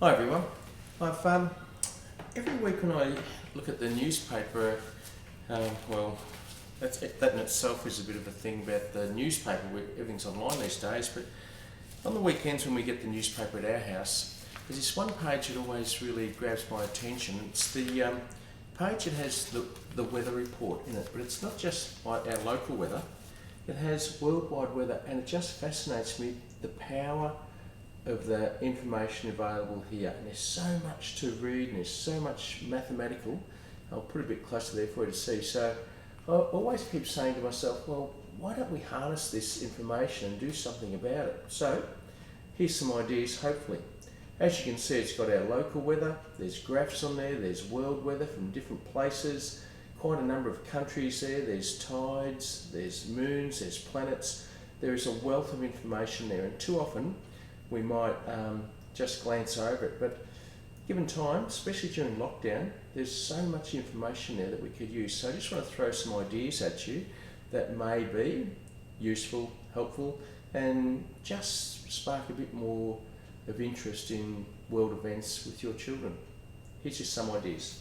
Hi everyone. I've every week when I look at the newspaper, well, that in itself is a bit of a thing about the newspaper. Everything's online these days, but on the weekends when we get the newspaper at our house, there's this one page that always really grabs my attention. It's the page that has the weather report in it, but it's not just our local weather. It has worldwide weather, and it just fascinates me the power of the information available here. And there's so much to read, and there's so much mathematical. I'll put it a bit closer there for you to see. So I always keep saying to myself, well, why don't we harness this information and do something about it? So here's some ideas, hopefully. As you can see, it's got our local weather, there's graphs on there, there's world weather from different places, quite a number of countries there, there's tides, there's moons, there's planets. There is a wealth of information there, and too often we might just glance over it, but given time, especially during lockdown, there's so much information there that we could use. So I just want to throw some ideas at you that may be useful, helpful, and just spark a bit more of interest in world events with your children. Here's just some ideas.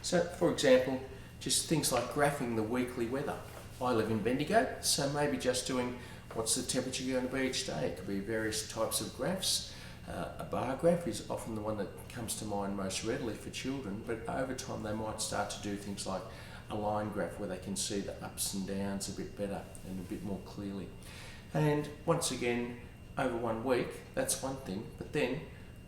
So, for example, just things like graphing the weekly weather. I live in Bendigo, so maybe just doing what's the temperature going to be each day. It could be various types of graphs. A bar graph is often the one that comes to mind most readily for children, but over time they might start to do things like a line graph where they can see the ups and downs a bit better and a bit more clearly. And once again, over 1 week, that's one thing, but then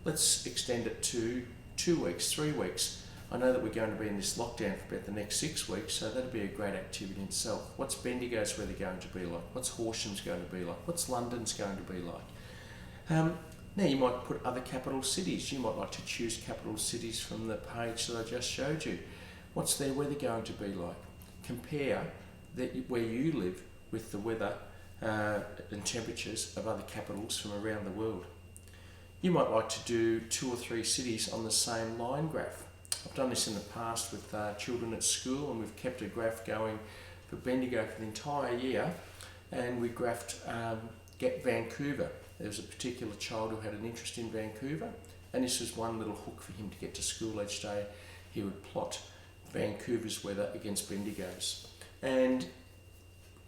let's extend it to 2 weeks, 3 weeks. I know that we're going to be in this lockdown for about the next 6 weeks, so that'll be a great activity in itself. What's Bendigo's weather going to be like? What's Horsham's going to be like? What's London's going to be like? Now you might put other capital cities. You might like to choose capital cities from the page that I just showed you. What's their weather going to be like? Compare where you live with the weather and temperatures of other capitals from around the world. You might like to do 2 or 3 cities on the same line graph. I've done this in the past with children at school, and we've kept a graph going for Bendigo for the entire year, and we graphed Get Vancouver. There was a particular child who had an interest in Vancouver, and this was one little hook for him to get to school each day. He would plot Vancouver's weather against Bendigo's. And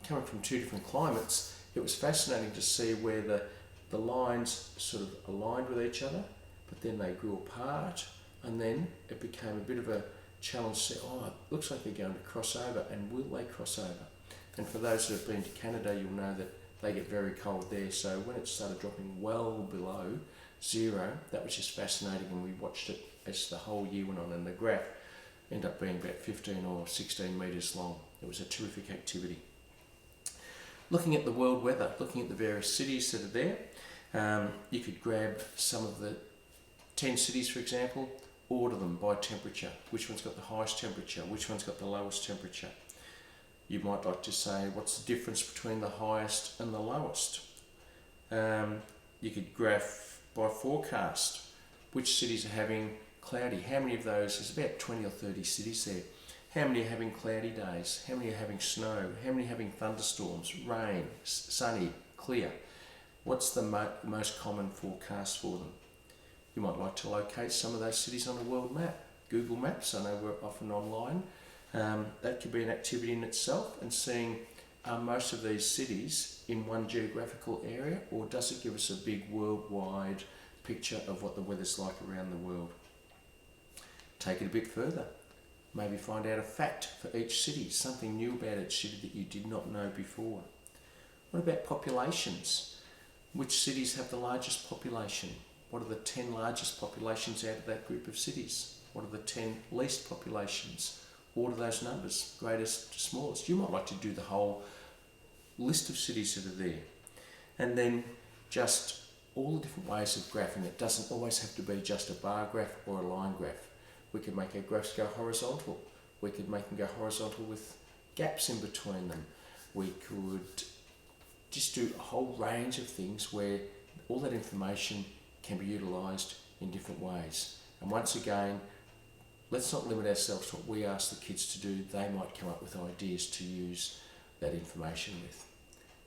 coming from 2 different climates, it was fascinating to see where the lines sort of aligned with each other, but then they grew apart, and then it became a bit of a challenge to say, oh, it looks like they're going to cross over, and will they cross over? And for those that have been to Canada, you'll know that they get very cold there, so when it started dropping well below 0, that was just fascinating, and we watched it as the whole year went on, and the graph ended up being about 15 or 16 metres long. It was a terrific activity. Looking at the world weather, looking at the various cities that are there, you could grab some of the 10 cities, for example, order them by temperature. Which one's got the highest temperature? Which one's got the lowest temperature? You might like to say, what's the difference between the highest and the lowest? You could graph by forecast. Which cities are having cloudy? How many of those? There's about 20 or 30 cities there. How many are having cloudy days? How many are having snow? How many are having thunderstorms, rain, sunny, clear? What's the most common forecast for them? You might like to locate some of those cities on a world map. Google Maps, I know we're often online. That could be an activity in itself, and seeing are most of these cities in one geographical area, or does it give us a big worldwide picture of what the weather's like around the world? Take it a bit further. Maybe find out a fact for each city, something new about each city that you did not know before. What about populations? Which cities have the largest population? What are the 10 largest populations out of that group of cities? What are the 10 least populations? Order those numbers, greatest to smallest. You might like to do the whole list of cities that are there. And then just all the different ways of graphing. It doesn't always have to be just a bar graph or a line graph. We could make our graphs go horizontal. We could make them go horizontal with gaps in between them. We could just do a whole range of things where all that information can be utilised in different ways. And once again, let's not limit ourselves to what we ask the kids to do. They might come up with ideas to use that information with.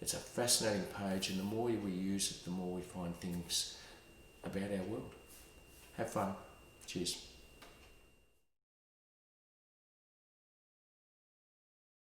It's a fascinating page, and the more we use it, the more we find things about our world. Have fun. Cheers.